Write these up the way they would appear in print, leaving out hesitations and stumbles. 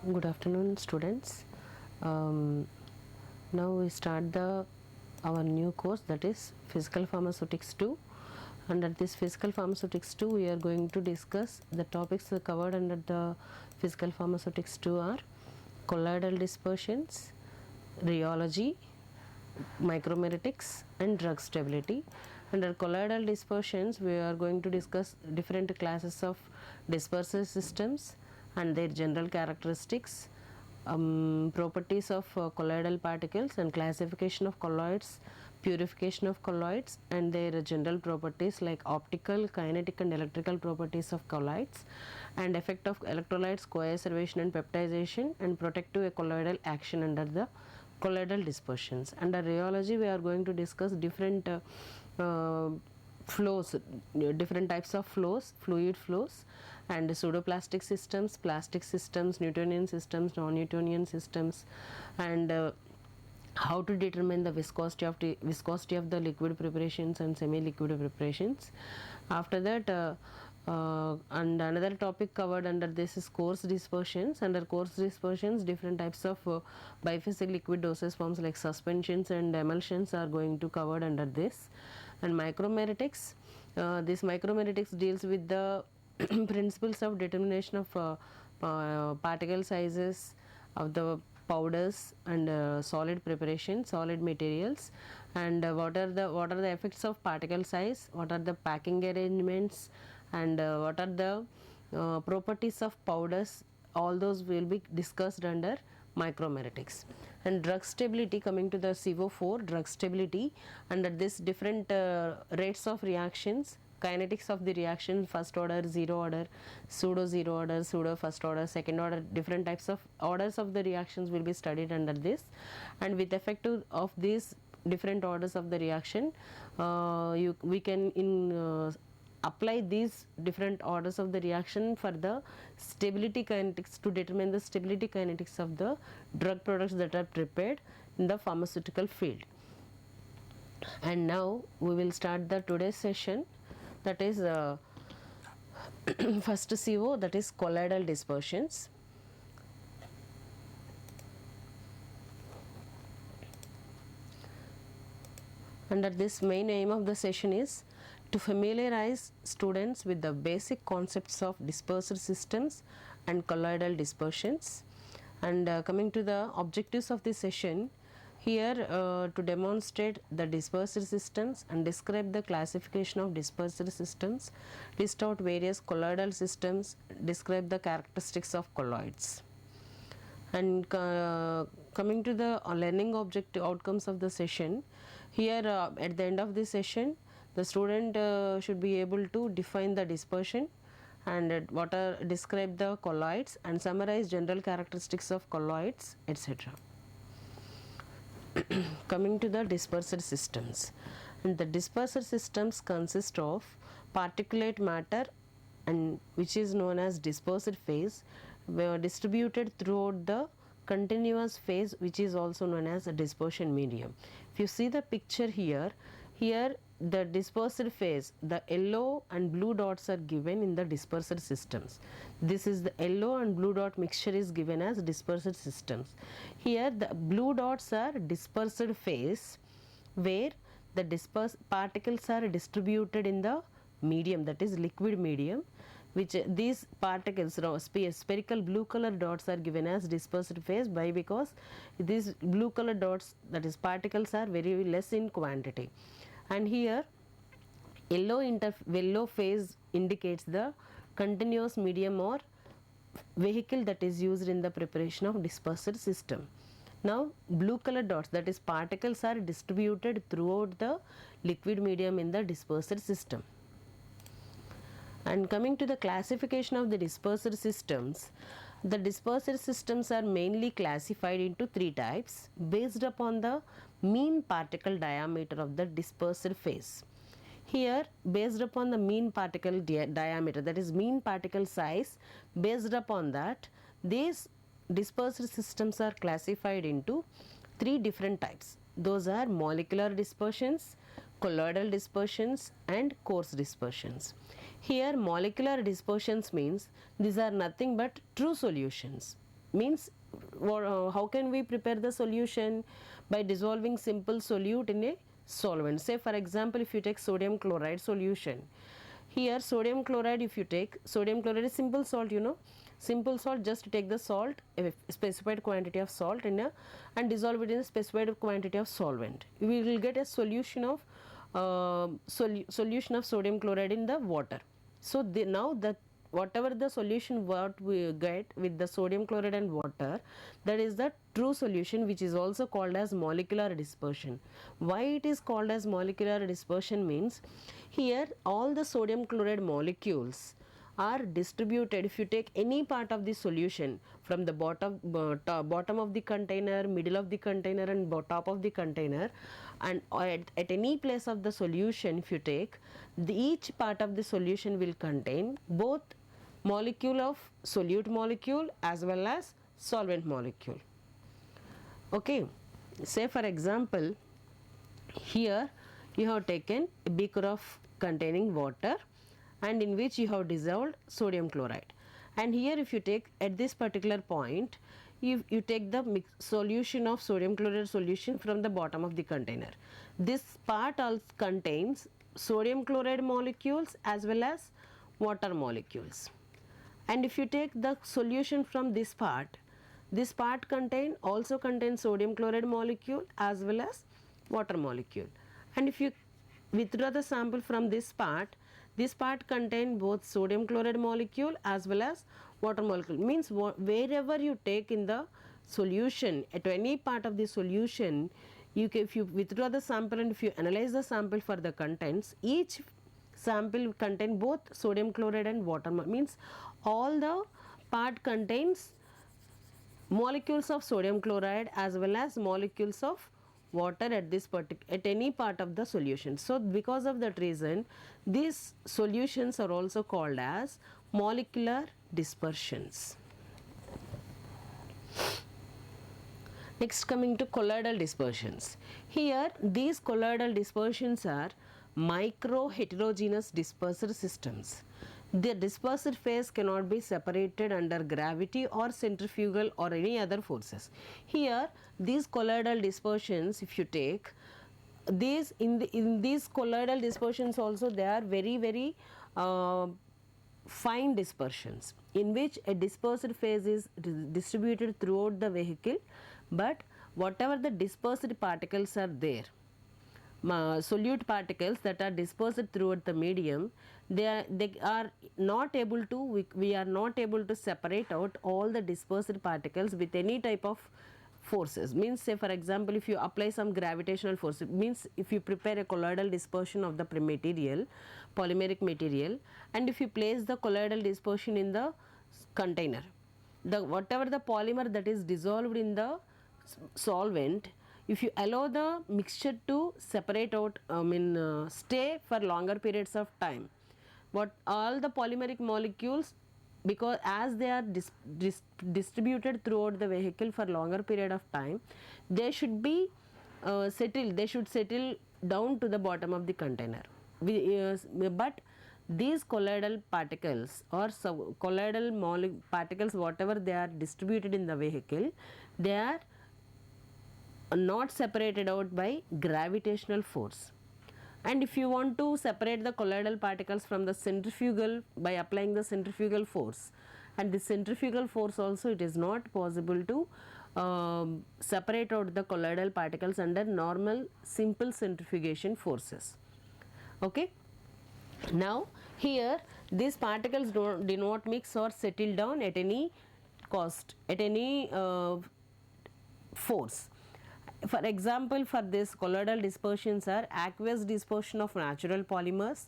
Good afternoon, students. Now we start our new course, that is Physical Pharmaceutics 2. Under this Physical Pharmaceutics 2, we are going to discuss the topics covered under the Physical Pharmaceutics 2 are colloidal dispersions, rheology, micromeritics, and drug stability. Under colloidal dispersions, we are going to discuss different classes of dispersive systems and their general characteristics, properties of colloidal particles and classification of colloids, purification of colloids and their general properties like optical, kinetic and electrical properties of colloids, and effect of electrolytes, coacervation and peptidization, and protective colloidal action under the colloidal dispersions. Under rheology, we are going to discuss different flows, different types of flows, fluid flows, and pseudoplastic systems, plastic systems, Newtonian systems, non-Newtonian systems, and how to determine the viscosity of the liquid preparations and semi-liquid preparations. After that, and another topic covered under this is coarse dispersions. Under coarse dispersions, different types of biphasic liquid dosage forms like suspensions and emulsions are going to covered under this. And micromeritics, this micromeritics deals with the principles of determination of particle sizes of the powders and solid preparation, solid materials, and what are the effects of particle size, what are the packing arrangements, and what are the properties of powders. All those will be discussed under micromeritics. And drug stability, coming to the CO4 drug stability, under this different rates of reactions, kinetics of the reaction, first order, zero order, pseudo zero order, pseudo first order, second order, different types of orders of the reactions will be studied under this. And with effect of these different orders of the reaction, we can apply these different orders of the reaction for the stability kinetics to determine the stability kinetics of the drug products that are prepared in the pharmaceutical field. And now we will start the today's session, that is first CO, that is colloidal dispersions. Under this, main aim of the session is to familiarize students with the basic concepts of dispersed systems and colloidal dispersions. And coming to the objectives of this session, here to demonstrate the dispersed systems and describe the classification of dispersed systems, list out various colloidal systems, describe the characteristics of colloids. And coming to the learning objective outcomes of the session, here at the end of this session, the student should be able to define the dispersion and describe the colloids and summarize general characteristics of colloids, etc. Coming to the dispersed systems, and the dispersed systems consist of particulate matter, and which is known as dispersed phase, were distributed throughout the continuous phase, which is also known as a dispersion medium. If you see the picture here the dispersed phase, the yellow and blue dots are given in the dispersed systems. This is the yellow and blue dot mixture is given as dispersed systems. Here the blue dots are dispersed phase, where the dispersed particles are distributed in the medium, that is liquid medium, which these particles, spherical blue color dots are given as dispersed phase. Why? Because these blue color dots, that is particles, are very less in quantity. And here yellow phase indicates the continuous medium or vehicle that is used in the preparation of dispersed system. Now blue color dots, that is particles, are distributed throughout the liquid medium in the dispersed system. And coming to the classification of the dispersed systems, the dispersed systems are mainly classified into three types based upon the mean particle diameter of the dispersed phase. Here, based upon the mean particle diameter, that is mean particle size, based upon that, these dispersed systems are classified into three different types. Those are molecular dispersions, colloidal dispersions, and coarse dispersions. Here molecular dispersions means these are nothing but true solutions. means how can we prepare the solution? By dissolving simple solute in a solvent. Say for example, if you take sodium chloride solution, here sodium chloride, if you take sodium chloride is simple salt, simple salt, just take the salt, a specified quantity of salt in a, and dissolve it in a specified quantity of solvent. We will get a solution of solution of sodium chloride in the water. So now that whatever the solution what we get with the sodium chloride and water, that is the true solution, which is also called as molecular dispersion. Why it is called as molecular dispersion means, here all the sodium chloride molecules are distributed. If you take any part of the solution from the bottom of the container, middle of the container and top of the container, and at any place of the solution, if you take, each part of the solution will contain both molecule of solute molecule as well as solvent molecule. Okay, say for example, here you have taken a beaker of containing water and in which you have dissolved sodium chloride, and here if you take at this particular point, you take the solution of sodium chloride solution from the bottom of the container. This part also contains sodium chloride molecules as well as water molecules, and if you take the solution from this part also contains sodium chloride molecule as well as water molecule, and if you withdraw the sample from this part contains both sodium chloride molecule as well as water molecule. Means wherever you take in the solution, at any part of the solution, if you withdraw the sample and if you analyze the sample for the contents, each sample contain both sodium chloride and water, means all the part contains molecules of sodium chloride as well as molecules of water at any part of the solution. So because of that reason, these solutions are also called as molecular dispersions. Next, coming to colloidal dispersions. Here these colloidal dispersions are micro heterogeneous disperser systems. The dispersed phase cannot be separated under gravity or centrifugal or any other forces. Here these colloidal dispersions, if you take these in these colloidal dispersions also, they are very fine dispersions in which a dispersed phase is distributed throughout the vehicle, but whatever the dispersed particles are there, solute particles that are dispersed throughout the medium, they are not able to, we are not able to separate out all the dispersed particles with any type of forces. Means say for example, if you apply some gravitational force, means if you prepare a colloidal dispersion of the material, polymeric material, and if you place the colloidal dispersion in the container, whatever the polymer that is dissolved in the solvent, if you allow the mixture to separate out, stay for longer periods of time, what all the polymeric molecules, because as they are distributed throughout the vehicle for longer period of time, they should be they should settle down to the bottom of the container. But these colloidal particles or colloidal particles, whatever they are distributed in the vehicle, they are not separated out by gravitational force. And if you want to separate the colloidal particles from the centrifugal by applying the centrifugal force, and the centrifugal force also, it is not possible to separate out the colloidal particles under normal simple centrifugation forces. Okay. Now here these particles do not mix or settle down at any cost, at any force. For example, for this colloidal dispersions are aqueous dispersion of natural polymers,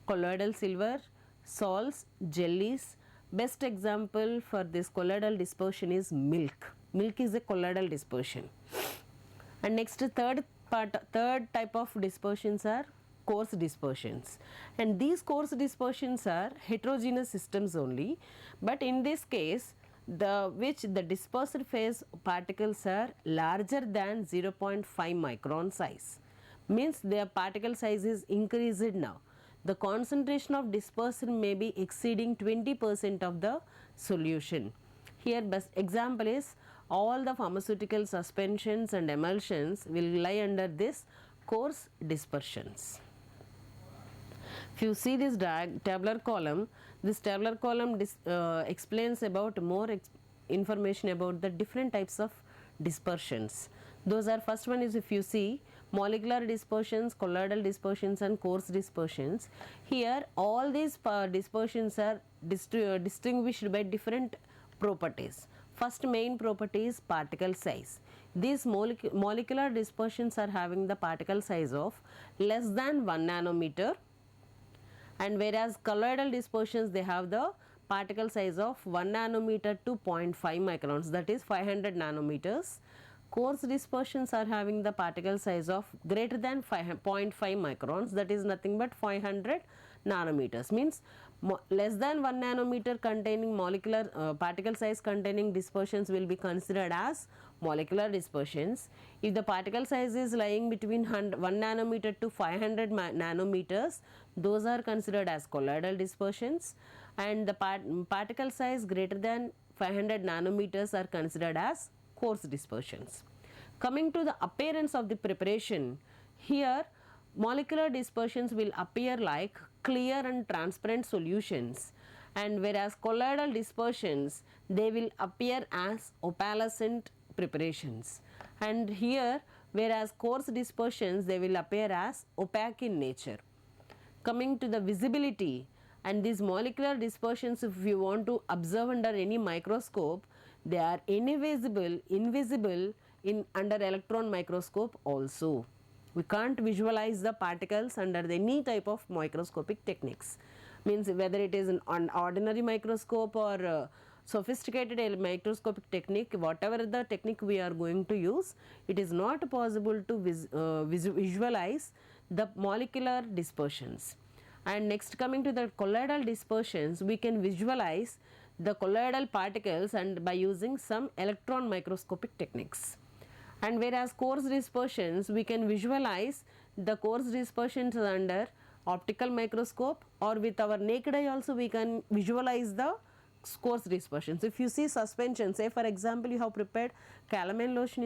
colloidal silver, salts, jellies. Best example for this colloidal dispersion is milk. Milk is a colloidal dispersion. And next, third type of dispersions are coarse dispersions, and these coarse dispersions are heterogeneous systems only, but in this case the dispersed phase particles are larger than 0.5 micron size, means their particle size is increased now. The concentration of dispersion may be exceeding 20% of the solution. Here best example is all the pharmaceutical suspensions and emulsions will lie under this coarse dispersions. If you see this tabular column, this tabular column explains about more information about the different types of dispersions. Those are, first one is, if you see, molecular dispersions, colloidal dispersions and coarse dispersions. Here all these dispersions are distinguished by different properties. First main property is particle size. These molecular dispersions are having the particle size of less than 1 nanometer, and whereas colloidal dispersions, they have the particle size of 1 nanometer to 0.5 microns, that is 500 nanometers. Coarse dispersions are having the particle size of greater than 0.5 microns, that is nothing but 500 nanometers. Means less than 1 nanometer containing molecular particle size containing dispersions will be considered as molecular dispersions. If the particle size is lying between 1 nanometer to 500 nanometers, those are considered as colloidal dispersions, and the particle size greater than 500 nanometers are considered as coarse dispersions. Coming to the appearance of the preparation, here molecular dispersions will appear like clear and transparent solutions, and whereas colloidal dispersions, they will appear as opalescent preparations, and here whereas coarse dispersions, they will appear as opaque in nature. Coming to the visibility, and these molecular dispersions, if you want to observe under any microscope, they are invisible in under electron microscope also. We can't visualize the particles under any type of microscopic techniques. Means whether it is an ordinary microscope or sophisticated microscopic technique, whatever the technique we are going to use, it is not possible to visualize the molecular dispersions. And next, coming to the colloidal dispersions, we can visualize the colloidal particles and by using some electron microscopic techniques. And whereas coarse dispersions, we can visualize the coarse dispersions under optical microscope, or with our naked eye also we can visualize the coarse dispersions. If you see suspension, say for example you have prepared calamine lotion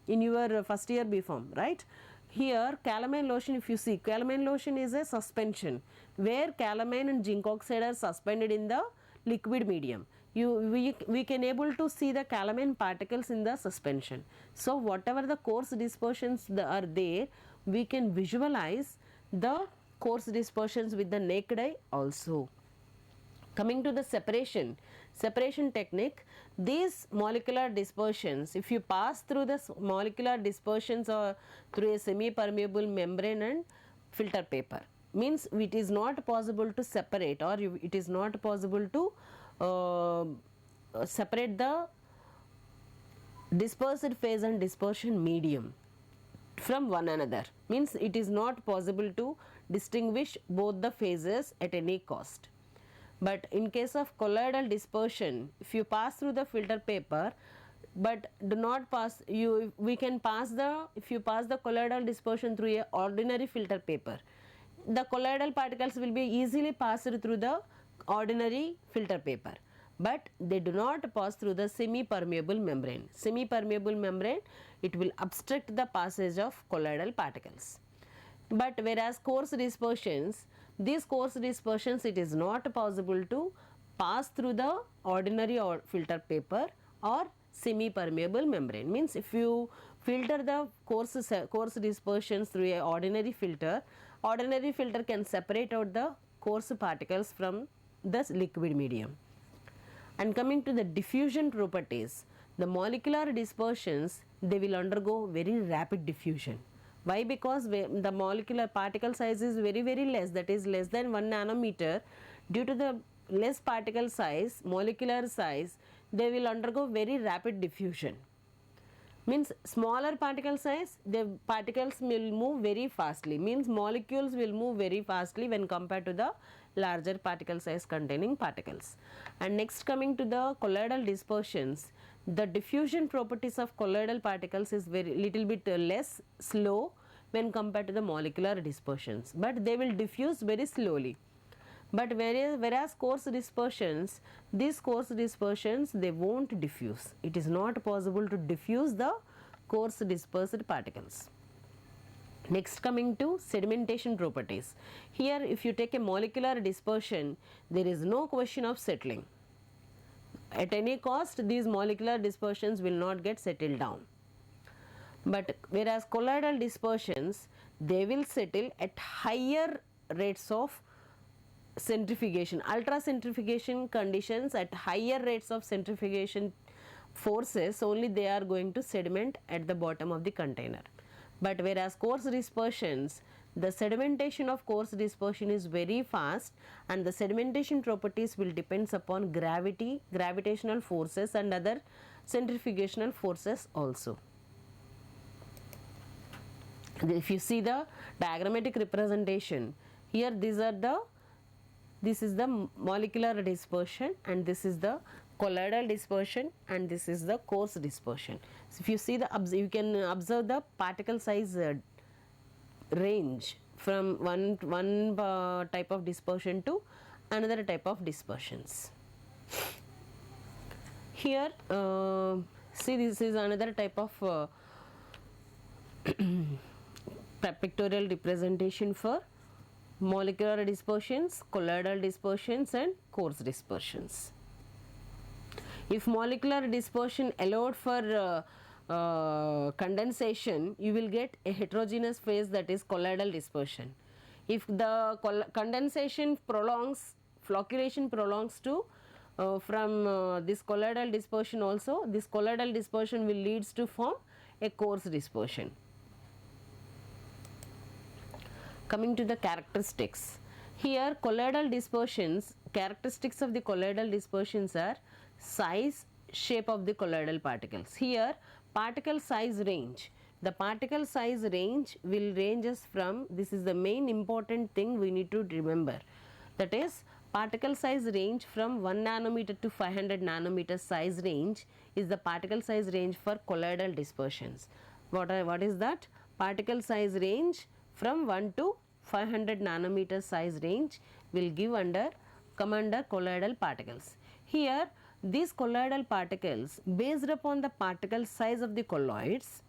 in your first year B Pharm, right? Here calamine lotion, if you see, calamine lotion is a suspension where calamine and zinc oxide are suspended in the liquid medium. We can able to see the calamine particles in the suspension. So whatever the coarse dispersions are there, we can visualize the coarse dispersions with the naked eye also. Coming to the separation technique, these molecular dispersions, if you pass through the molecular dispersions or through a semi-permeable membrane and filter paper, means it is not possible to separate, or it is not possible to separate the dispersed phase and dispersion medium from one another. Means it is not possible to distinguish both the phases at any cost. But in case of colloidal dispersion, if you pass through the filter paper, but do not pass, we can pass the, if you pass the colloidal dispersion through a ordinary filter paper, the colloidal particles will be easily passed through the ordinary filter paper, but they do not pass through the semi-permeable membrane. Semi-permeable membrane, it will obstruct the passage of colloidal particles. But whereas coarse dispersions, these coarse dispersions, it is not possible to pass through the ordinary or filter paper or semi-permeable membrane. Means if you filter the coarse dispersions through an ordinary filter can separate out the coarse particles from the liquid medium. And coming to the diffusion properties, the molecular dispersions, they will undergo very rapid diffusion. Why? Because the molecular particle size is very less, that is less than 1 nanometer. Due to the less particle size, molecular size, they will undergo very rapid diffusion. Means smaller particle size, the particles will move very fastly, means molecules will move very fastly when compared to the larger particle size containing particles. And next, coming to the colloidal dispersions, the diffusion properties of colloidal particles is very little bit less slow when compared to the molecular dispersions, but they will diffuse very slowly. But whereas coarse dispersions, these coarse dispersions, they won't diffuse. It is not possible to diffuse the coarse dispersed particles. Next, coming to sedimentation properties. Here if you take a molecular dispersion, there is no question of settling. At any cost these molecular dispersions will not get settled down. But whereas colloidal dispersions, they will settle at higher rates of centrifugation, ultracentrifugation conditions, at higher rates of centrifugation forces only they are going to sediment at the bottom of the container. But whereas coarse dispersions, the sedimentation of coarse dispersion is very fast, and the sedimentation properties will depends upon gravity, gravitational forces and other centrifugational forces also. If you see the diagrammatic representation, here this is the molecular dispersion, and this is the colloidal dispersion, and this is the coarse dispersion. So if you see you can observe the particle size range from one type of dispersion to another type of dispersions. Here see, this is another type of pictorial representation for molecular dispersions, colloidal dispersions and coarse dispersions. If molecular dispersion allowed for condensation, you will get a heterogeneous phase, that is colloidal dispersion. If the condensation prolongs, flocculation prolongs to from this colloidal dispersion also, this colloidal dispersion will leads to form a coarse dispersion. Coming to the characteristics. Here colloidal dispersions, characteristics of the colloidal dispersions are size, shape of the colloidal particles. Here particle size range. The particle size range will ranges from, this is the main important thing we need to remember, that is particle size range from 1 nanometer to 500 nanometer size range is the particle size range for colloidal dispersions. What is that? Particle size range from 1 to 500 nanometer size range will come under colloidal particles. Here these colloidal particles, based upon the particle size of the colloids,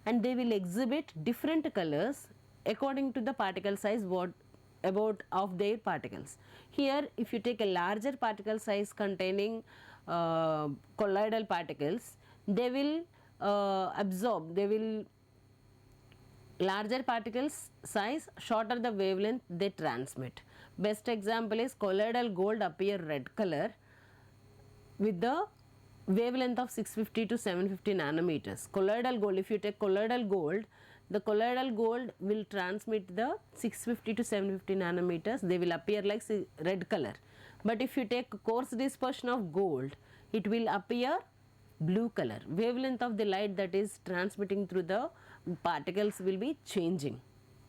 and they will exhibit different colors according to the particle size of their particles. Here if you take a larger particle size containing colloidal particles, they will larger particles size, shorter the wavelength they transmit. Best example is colloidal gold appear red color with the wavelength of 650 to 750 nanometers. Colloidal gold, if you take colloidal gold, the colloidal gold will transmit the 650 to 750 nanometers, they will appear like red color. But if you take coarse dispersion of gold, it will appear blue color. Wavelength of the light that is transmitting through the particles will be changing.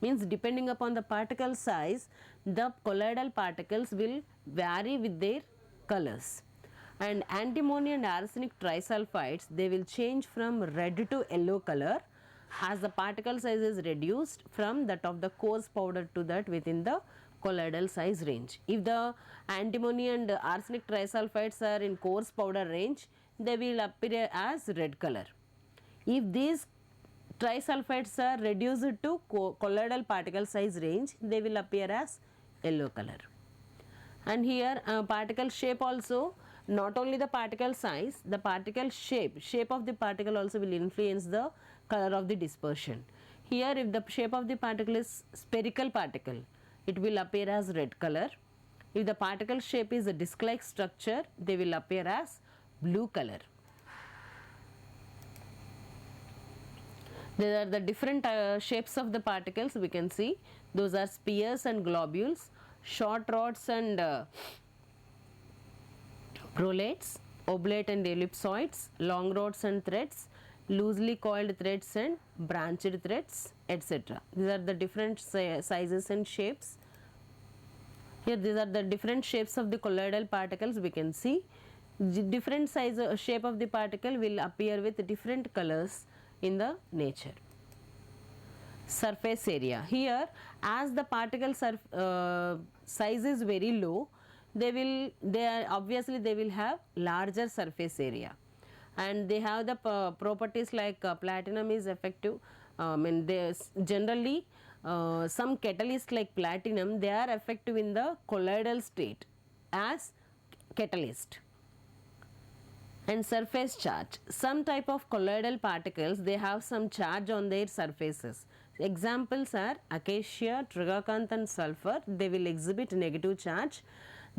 Means depending upon the particle size, the colloidal particles will vary with their colors. And antimony and arsenic trisulfides, they will change from red to yellow color as the particle size is reduced from that of the coarse powder to that within the colloidal size range. If the antimony and arsenic trisulfides are in coarse powder range, they will appear as red color. If these trisulfides are reduced to colloidal particle size range, they will appear as yellow color. And here particle shape also, not only the particle size, the particle shape of the particle also will influence the color of the dispersion. Here if the shape of the particle is spherical particle, it will appear as red color. If the particle shape is a disc-like structure, they will appear as blue color. There are the different shapes of the particles we can see. Those are spheres and globules, short rods and prolates, oblate and ellipsoids, long rods and threads, loosely coiled threads and branched threads, etc. These are the different sizes and shapes. Here these are the different shapes of the colloidal particles we can see. The different size shape of the particle will appear with different colors in the nature. Surface area. Here as the particle size is very low, they will have larger surface area, and they have the properties like platinum is effective. There's generally some catalysts like platinum, they are effective in the colloidal state as catalyst. And surface charge, some type of colloidal particles, they have some charge on their surfaces. Examples are acacia, tragacanth and sulfur, they will exhibit negative charge.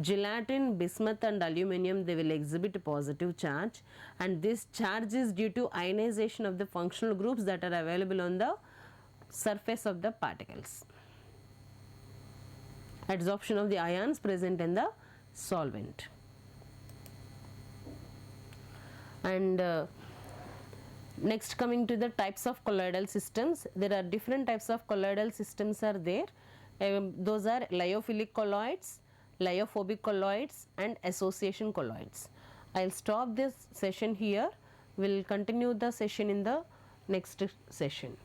Gelatin, bismuth and aluminum, they will exhibit positive charge, and this charge is due to ionization of the functional groups that are available on the surface of the particles. Adsorption of the ions present in the solvent. And next, coming to the types of colloidal systems, there are different types of colloidal systems are there. Those are lyophilic colloids, lyophobic colloids and association colloids. I will stop this session here. We will continue the session in the next session.